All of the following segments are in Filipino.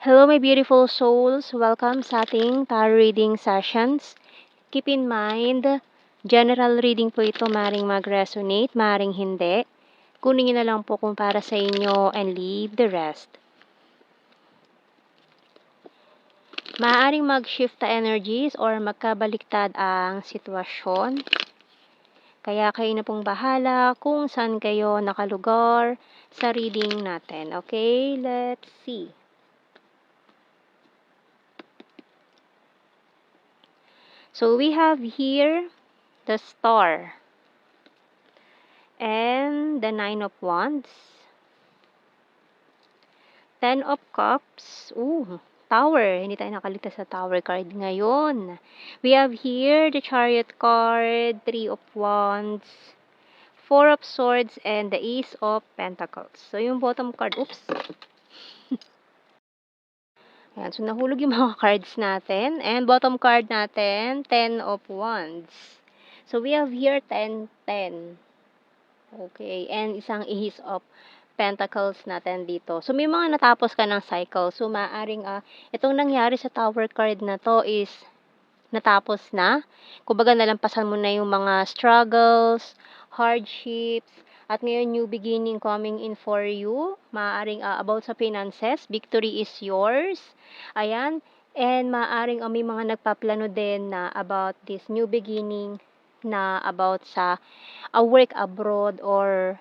Hello my beautiful souls! Welcome sa ating tarot reading sessions. Keep in mind, general reading po ito, maring mag-resonate, maring hindi. Kunin niyo na lang po kung para sa inyo and leave the rest. Maaaring mag-shift na energies or magkabaliktad ang sitwasyon. Kaya kayo na pong bahala kung saan kayo nakalugar sa reading natin. Okay, let's see. So we have here the Star and the Nine of Wands, Ten of Cups, Tower. Hindi tayo nakaligtas sa Tower card ngayon. We have here the Chariot card, Three of Wands, Four of Swords, and the Ace of Pentacles. So yung bottom card, Ayan, so nahulog yung mga cards natin. And bottom card natin, Ten of Wands. So we have here 10-10. Okay, and isang Ace of Pentacles natin dito. So may mga natapos ka ng cycle. So maaring itong nangyari sa Tower card na to is natapos na. Kumbaga nalampasan mo na yung mga struggles, hardships, at ngayon new beginning coming in for you. Maaring about sa finances, victory is yours. Ayan. And maaring may mga nagpaplano din na about this new beginning na about sa work abroad or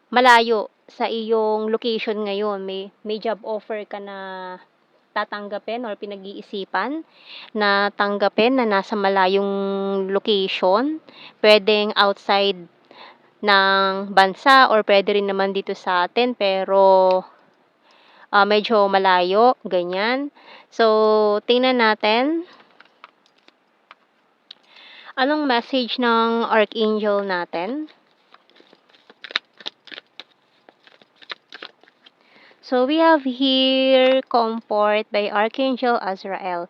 malayo sa iyong location ngayon. May job offer ka na tatanggapin or pinag-iisipan na tanggapin na nasa malayong location. Pwedeng outside ng bansa or pwede rin naman dito sa atin pero medyo malayo, ganyan. So, tingnan natin. Anong message ng Archangel natin? So we have here comfort by Archangel Azrael.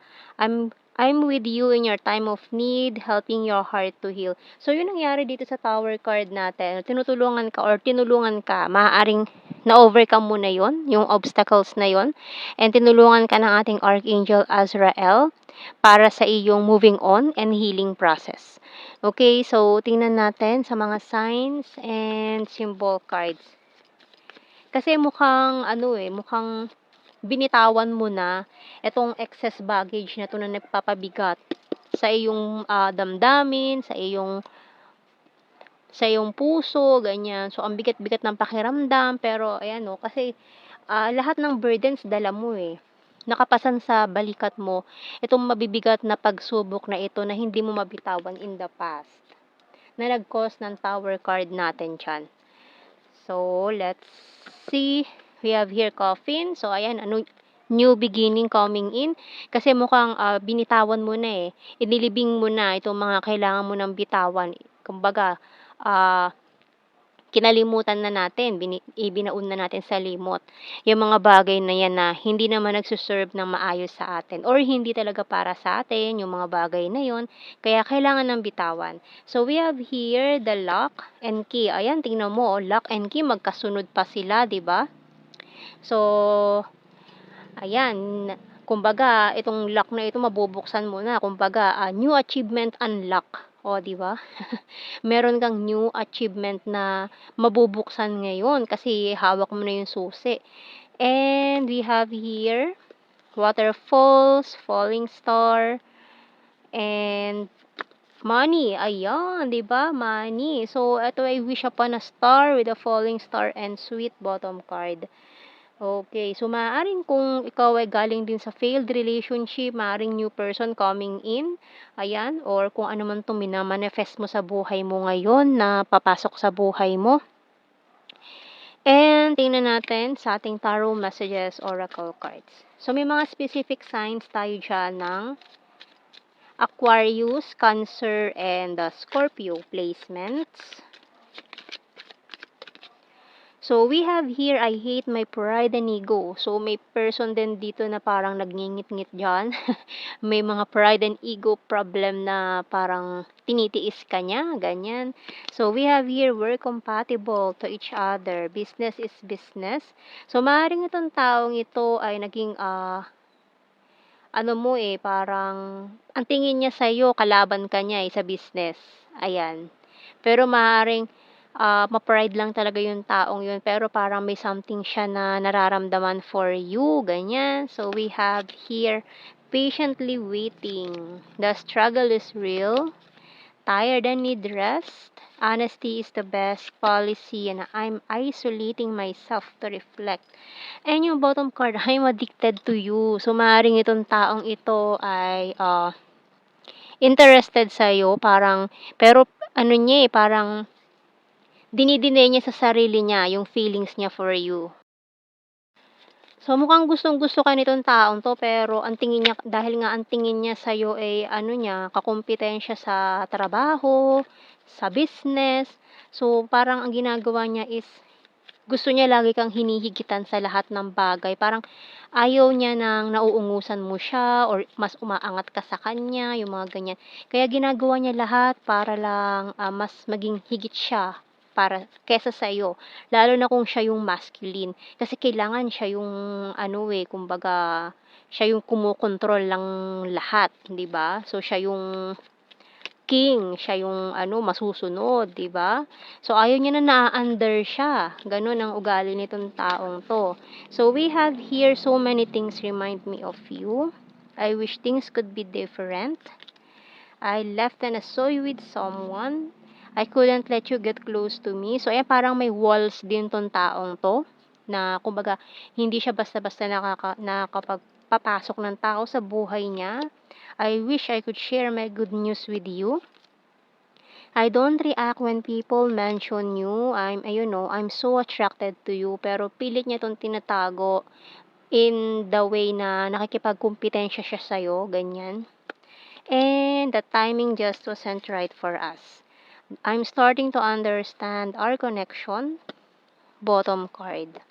I'm with you in your time of need, helping your heart to heal. So yun nangyari dito sa Tower card natin. Tinulungan ka, maaaring na-overcome mo na yon, yung obstacles na yon, and tinulungan ka ng ating Archangel Azrael para sa iyong moving on and healing process. Okay, so tingnan natin sa mga signs and symbol cards. Kasi mukhang mukhang binitawan mo na itong excess baggage na 'to na nagpapabigat sa iyong damdamin, sa iyong puso, ganyan. So ang bigat-bigat ng pakiramdam pero ayan kasi lahat ng burdens dala mo nakapasan sa balikat mo itong mabibigat na pagsubok na ito na hindi mo mabitawan in the past na nag-cause ng Tower card natin diyan. So, let's see. We have here coffin. So, ayan, new beginning coming in. Kasi mukhang binitawan mo na Inilibing mo na itong mga kailangan mo ng bitawan. Kumbaga, kinalimutan na natin, ibinaon na natin sa limot. Yung mga bagay na yan na hindi naman nagsuserve ng maayos sa atin or hindi talaga para sa atin, yung mga bagay na yon, kaya kailangan ng bitawan. So, we have here the lock and key. Ayan, tingnan mo, lock and key, magkasunod pa sila, di ba? So, ayan, kumbaga, itong lock na ito mabubuksan mo na. Kumbaga, new achievement unlock. O, di ba? Meron kang new achievement na mabubuksan ngayon kasi hawak mo na yung susi. And we have here waterfalls, falling star, and money. Ayan, di ba? Money. So, ito ay wish upon a star with a falling star and sweet bottom card. Okay, so maaaring kung ikaw ay galing din sa failed relationship, maaaring new person coming in, ayan, or kung ano man itong minamanifest mo sa buhay mo ngayon na papasok sa buhay mo. And tingnan natin sa ating tarot messages, oracle cards. So may mga specific signs tayo dyan ng Aquarius, Cancer, and Scorpio placements. So, we have here, I hate my pride and ego. So, may person din dito na parang nagngingit-ngit dyan. May mga pride and ego problem na parang tinitiis ka niya, ganyan. So, we have here, we're compatible to each other. Business is business. So, maaaring itong taong ito ay naging, ano mo parang, ang tingin niya sa'yo, kalaban ka niya sa business. Ayan. Pero maaaring, ma-pride lang talaga yung taong yun, pero parang may something siya na nararamdaman for you, ganyan. So, we have here, patiently waiting. The struggle is real. Tired and need rest. Honesty is the best policy and I'm isolating myself to reflect. And yung bottom card, I'm addicted to you. So, maaaring itong taong ito ay interested sa'yo. Parang, pero ano niya parang dinidinay niya sa sarili niya yung feelings niya for you. So, mukhang gustong-gusto ka nitong taong 'to, pero ang tingin niya dahil nga ang tingin niya sa'yo ano niya, kakumpitensya sa trabaho, sa business. So, parang ang ginagawa niya is gusto niya lagi kang hinihigitan sa lahat ng bagay. Parang ayaw niya ng nauungusan mo siya or mas umaangat ka sa kanya, yung mga ganyan. Kaya ginagawa niya lahat para lang, mas maging higit siya para kaysa sa'yo. Lalo na kung siya yung masculine. Kasi kailangan siya yung ano, kumbaga siya yung kumokontrol ng lahat, 'di ba? So, siya yung king, siya yung ano, masusunod, 'di ba? So, ayaw niya na naa-under siya. Gano'n ang ugali nitong taong 'to. So, we have here, so many things remind me of you. I wish things could be different. I left and I saw you with someone. I couldn't let you get close to me. So, ayan, parang may walls din tong taong 'to, na kumbaga hindi siya basta-basta nakakapagpapasok ng tao sa buhay niya. I wish I could share my good news with you. I don't react when people mention you. I'm so attracted to you. Pero pilit niya 'tong tinatago in the way na nakikipagkumpitensya siya sa'yo, ganyan. And the timing just wasn't right for us. I'm starting to understand our connection. Bottom card.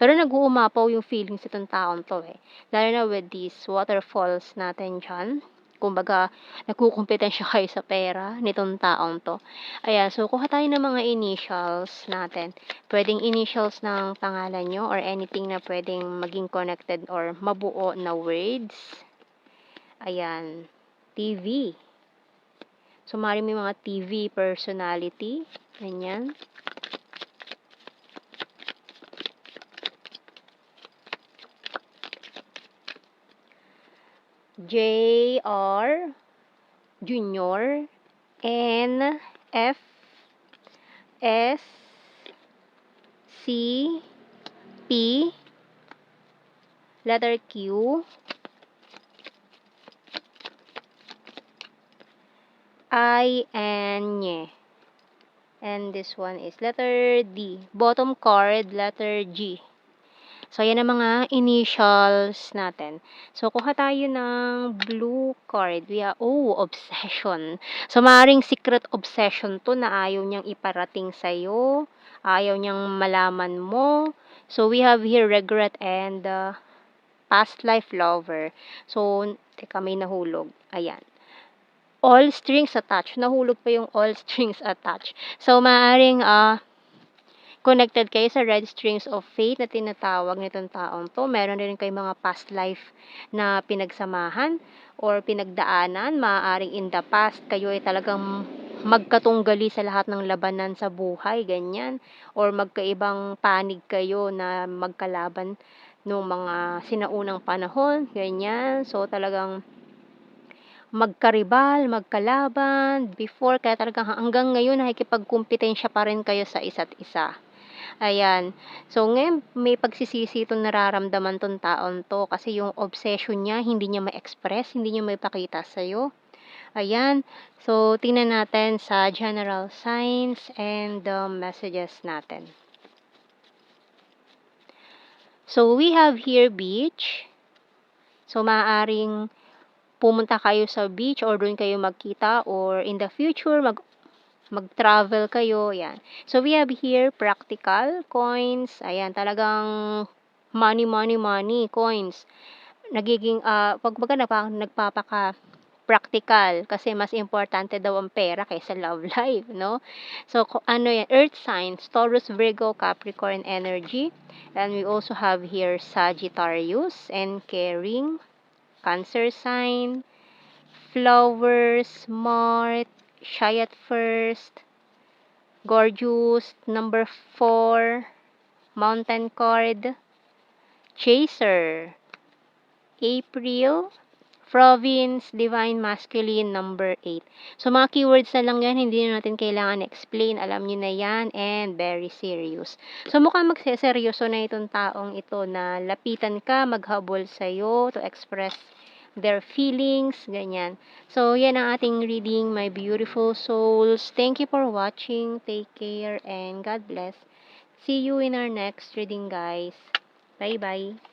Pero nag-uumapaw yung feelings nitong taong 'to, lalo na with these waterfalls natin diyan. Kumbaga nagkukumpitensya kayo sa pera nitong taong 'to. Ayan, so kuha tayo ng mga initials natin. Puwedeng initials ng pangalan niyo or anything na puwedeng maging connected or mabuo na words. Ayan, TV. So, maaaring may mga TV personality, ganyan. JR, Junior, N, F, S, C, P, letter Q, I, N, and this one is letter D. Bottom card, letter G. So, yan ang mga initials natin. So, kuha tayo ng blue card. Obsession. So, maaaring secret obsession to na ayaw niyang iparating sa'yo. Ayaw niyang malaman mo. So, we have here regret and past life lover. So, teka, may nahulog. Ayan. All strings attached. Nahulog pa yung all strings attached. So, maaaring connected kayo sa red strings of fate na tinatawag nitong taong 'to. Meron din kayong mga past life na pinagsamahan or pinagdaanan. Maaaring in the past kayo ay talagang magkatunggali sa lahat ng labanan sa buhay, ganyan. Or magkaibang panig kayo na magkalaban nung mga sinaunang panahon, ganyan. So, talagang magkaribal, magkalaban before, kaya talagang hanggang ngayon nakikipagkumpitensya pa rin kayo sa isa't isa. Ayan. So, ngayon may pagsisisi itong nararamdaman 'tong taon 'to kasi yung obsession niya hindi niya ma-express, hindi niya maipakita sa'yo. Ayan. So, tingnan natin sa general signs and the messages natin. So, we have here beach. So, maaaring pumunta kayo sa beach or doon kayo magkita or in the future mag-travel kayo, yan. So, we have here practical, coins, ayan, talagang money, money, money, coins. Nagiging, kumbaga nagpapaka-practical kasi mas importante daw ang pera kaysa love life, no? So, ano yan, earth signs, Taurus, Virgo, Capricorn energy. And we also have here Sagittarius and caring, Cancer sign, flowers, smart, shy at first, gorgeous, number 4, mountain card, chaser, April, province, divine masculine, number 8. So, mga keywords na lang yan, hindi na natin kailangan explain. Alam nyo na yan, and very serious. So, mukhang magseseryoso na itong taong ito na lapitan ka, maghabol sa'yo to express their feelings, ganyan. So, yan ang ating reading, my beautiful souls. Thank you for watching. Take care, and God bless. See you in our next reading, guys. Bye-bye.